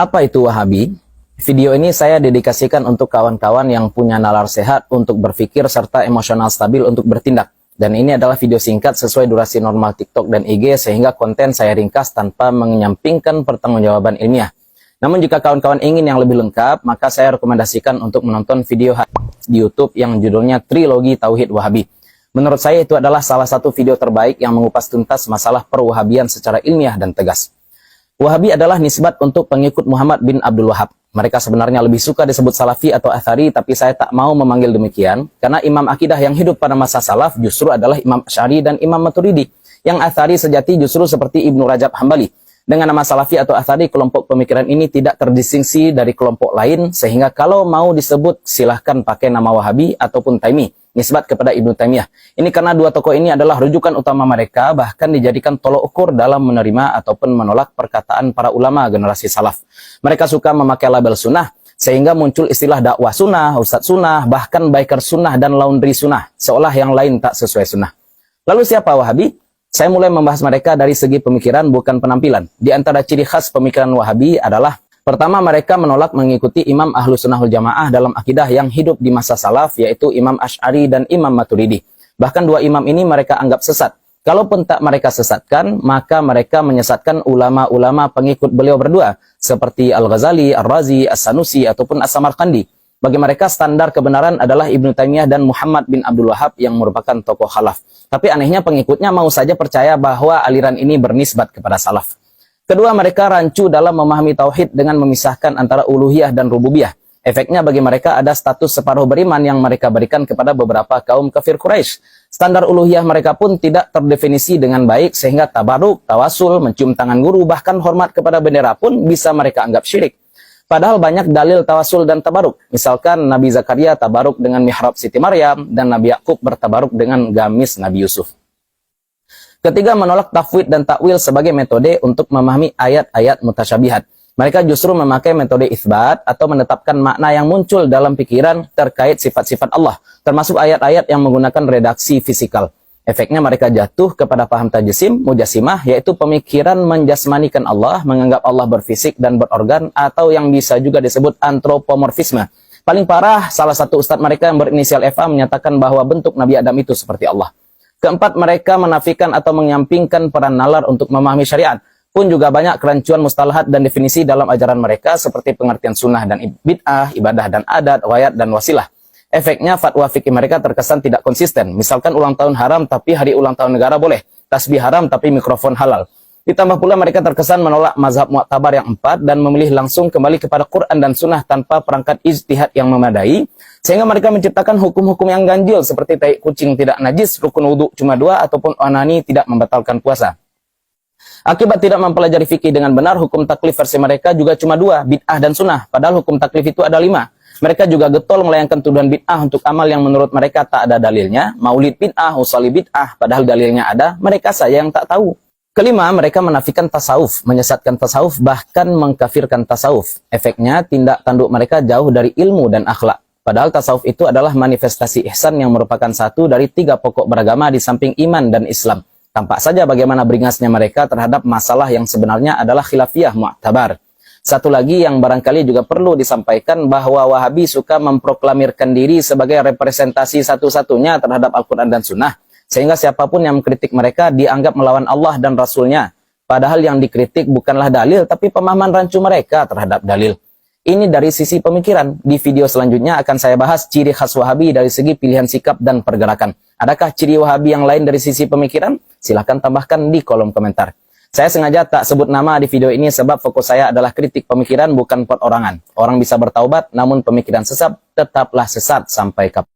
Apa itu Wahabi? Video ini saya dedikasikan untuk kawan-kawan yang punya nalar sehat untuk berpikir serta emosional stabil untuk bertindak. Dan ini adalah video singkat sesuai durasi normal TikTok dan IG sehingga konten saya ringkas tanpa menyampingkan pertanggungjawaban ilmiah. Namun jika kawan-kawan ingin yang lebih lengkap, maka saya rekomendasikan untuk menonton video di YouTube yang judulnya Trilogi Tauhid Wahabi. Menurut saya itu adalah salah satu video terbaik yang mengupas tuntas masalah perwahabian secara ilmiah dan tegas. Wahabi adalah nisbat untuk pengikut Muhammad bin Abdul Wahab. Mereka sebenarnya lebih suka disebut Salafi atau Athari, tapi saya tak mau memanggil demikian, karena imam akidah yang hidup pada masa Salaf justru adalah Imam Asy'ari dan Imam Maturidi. Yang Athari sejati justru seperti Ibnu Rajab Hambali. Dengan nama Salafi atau Athari, kelompok pemikiran ini tidak terdistingsi dari kelompok lain, sehingga kalau mau disebut silahkan pakai nama Wahabi ataupun Taimi, nisbat kepada Ibnu Taimiyah. Ini karena dua tokoh ini adalah rujukan utama mereka, bahkan dijadikan tolok ukur dalam menerima ataupun menolak perkataan para ulama generasi salaf. Mereka suka memakai label sunnah, sehingga muncul istilah dakwah sunnah, ustadz sunnah, bahkan biker sunnah dan laundry sunnah, seolah yang lain tak sesuai sunnah. Lalu siapa Wahabi? Saya mulai membahas mereka dari segi pemikiran bukan penampilan. Di antara ciri khas pemikiran Wahabi adalah pertama, mereka menolak mengikuti Imam Ahlus Sunnah wal Jamaah dalam akidah yang hidup di masa salaf, yaitu Imam Asy'ari dan Imam Maturidi. Bahkan dua imam ini mereka anggap sesat. Kalaupun tak mereka sesatkan, maka mereka menyesatkan ulama-ulama pengikut beliau berdua, seperti Al-Ghazali, Ar-Razi, As-Sanusi, ataupun As-Samarqandi. Bagi mereka standar kebenaran adalah Ibnu Taimiyah dan Muhammad bin Abdul Wahab yang merupakan tokoh khalaf. Tapi anehnya pengikutnya mau saja percaya bahwa aliran ini bernisbat kepada salaf. Kedua, mereka rancu dalam memahami tauhid dengan memisahkan antara uluhiyah dan rububiyah. Efeknya bagi mereka ada status separuh beriman yang mereka berikan kepada beberapa kaum kafir Quraisy. Standar uluhiyah mereka pun tidak terdefinisi dengan baik sehingga tabaruk, tawasul, mencium tangan guru, bahkan hormat kepada bendera pun bisa mereka anggap syirik. Padahal banyak dalil tawasul dan tabaruk. Misalkan Nabi Zakaria tabaruk dengan mihrab Siti Maryam dan Nabi Yakub bertabaruk dengan gamis Nabi Yusuf. Ketiga, menolak tafwid dan takwil sebagai metode untuk memahami ayat-ayat mutasyabihat. Mereka justru memakai metode itsbat atau menetapkan makna yang muncul dalam pikiran terkait sifat-sifat Allah, termasuk ayat-ayat yang menggunakan redaksi fisikal. Efeknya mereka jatuh kepada paham tajsim, mujassimah, yaitu pemikiran menjasmanikan Allah, menganggap Allah berfisik dan berorgan, atau yang bisa juga disebut antropomorfisme. Paling parah, salah satu ustadz mereka yang berinisial FA menyatakan bahwa bentuk Nabi Adam itu seperti Allah. Keempat, mereka menafikan atau menyampingkan peran nalar untuk memahami syariat. Pun juga banyak kerancuan mustalahat dan definisi dalam ajaran mereka seperti pengertian sunnah dan bid'ah, ibadah dan adat, wayat dan wasilah. Efeknya fatwa fikih mereka terkesan tidak konsisten. Misalkan ulang tahun haram tapi hari ulang tahun negara boleh. Tasbih haram tapi mikrofon halal. Ditambah pula mereka terkesan menolak mazhab mu'tabar yang 4 dan memilih langsung kembali kepada Quran dan sunnah tanpa perangkat ijtihad yang memadai. Sehingga mereka menciptakan hukum-hukum yang ganjil seperti tai kucing tidak najis, rukun wudhu cuma 2, ataupun onani tidak membatalkan puasa. Akibat tidak mempelajari fikih dengan benar, hukum taklif versi mereka juga cuma 2, bid'ah dan sunnah. Padahal hukum taklif itu ada 5. Mereka juga getol melayangkan tuduhan bid'ah untuk amal yang menurut mereka tak ada dalilnya. Maulid bid'ah, usali bid'ah, padahal dalilnya ada, mereka saja yang tak tahu. Kelima, mereka menafikan tasawuf, menyesatkan tasawuf, bahkan mengkafirkan tasawuf. Efeknya, tindak tanduk mereka jauh dari ilmu dan akhlak. Padahal tasawuf itu adalah manifestasi ihsan yang merupakan satu dari 3 pokok beragama di samping iman dan Islam. Tampak saja bagaimana beringasnya mereka terhadap masalah yang sebenarnya adalah khilafiyah mu'tabar. Satu lagi yang barangkali juga perlu disampaikan bahwa Wahabi suka memproklamirkan diri sebagai representasi satu-satunya terhadap Al-Quran dan Sunnah. Sehingga siapapun yang mengkritik mereka dianggap melawan Allah dan Rasulnya. Padahal yang dikritik bukanlah dalil, tapi pemahaman rancu mereka terhadap dalil. Ini dari sisi pemikiran. Di video selanjutnya akan saya bahas ciri khas Wahabi dari segi pilihan sikap dan pergerakan. Adakah ciri Wahabi yang lain dari sisi pemikiran? Silahkan tambahkan di kolom komentar. Saya sengaja tak sebut nama di video ini sebab fokus saya adalah kritik pemikiran bukan perorangan. Orang bisa bertaubat, namun pemikiran sesat tetaplah sesat sampai kapan.